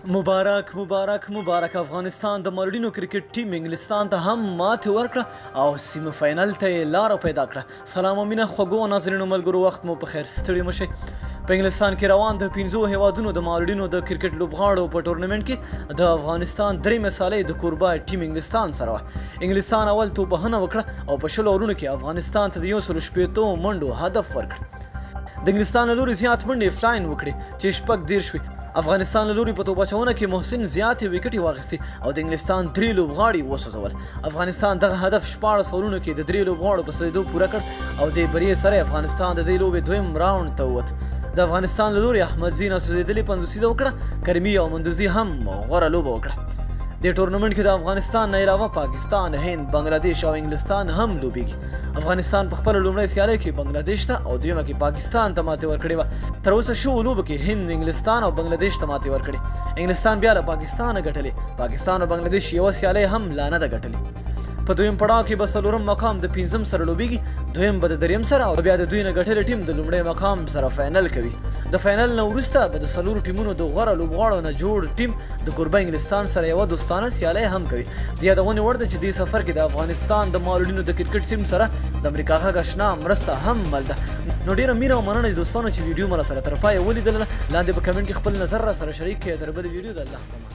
مبارک مبارک مبارک افغانستان د مالډینو کرکټ ټیم انګلستان ته هم ماتې ورکړه او سیمه فاینل ته یې لاره پیدا کړه. سلام او مینه خوږو ناظرینو ملګرو، وخت مو په خیر، ستړي مه شئ. په انګلستان کې روان د 5 هیوادونو د مالډینو د کرکټ لوبغاړو په ټورنمنټ کې د افغانستان درې مثالې د کوربه ټیم انګلستان سره وه. انګلستان اول توپخنه وکړه او په 20 اورونو کې افغانستان ته د 160 منډو هدف ورکړ. د انګلستان له لوري زیات منډې فلاین وکړې چې شپږ دېرش وي. افغانستان له لوري په توپ اچونه کې محسن زیاتې وکټې واخیستې او د انګلستان 3 لوبغاړي وسوځول. افغانستان دغه هدف 14 اورونو کې د 3 لوبغاړو په سوځېدو پوره کړ او د بري سره افغانستان د دې لوبې دویم راوند ته ووت. د افغانستان له لوري احمد زی ناسوځېدلې 50 وکړه، کرمي او مندوزي هم غوره لوبه وکړه. د ټورنمنټ کې د افغانستان نه علاوه پاکستان، هند، بنگلاديش او انګلستان هم لوبېږي. افغانستان په خپل لومړی سیالۍ کې بنگلاديش ته او دویمه کې پاکستان ته ماتې ورکړې وه. تر اوسه شوو لوبو کې هند، انګلستان او بنگلاديش ته ماتې ورکړې. انګلستان بیا له پاکستانه ګټلې. پاکستان او بنگلاديش یوه سیالۍ هم لا نه ده ګټلې. په دویم پړاو کې به څلورم مقام د 5 سره لوبېږي، دویم به د دریم سره او بیا د دوی نه ګټلې ټیم د لومړی مقام سره فاینل کوي. د فاینل نه وروسته به د څلورو ټیمونو د غوره لوبغاړو نه جوړ ټیم د کوربه انګلستان سره یوه دوستانه سیالۍ هم کوي. د یادونې وړ ده چې دې سفر کې د افغانستان د مالډینو د کرکټ ټیم سره د امریکا غږ اشنا مرسته هم مل ده. نو ډېره مینه او مننه دوستانو چې ویډیو مو راسره تر پایه ولیدله. لاندې په کمنټ کې خپل نظر راسره شریک کړئ. تر بلې ویډیو د الله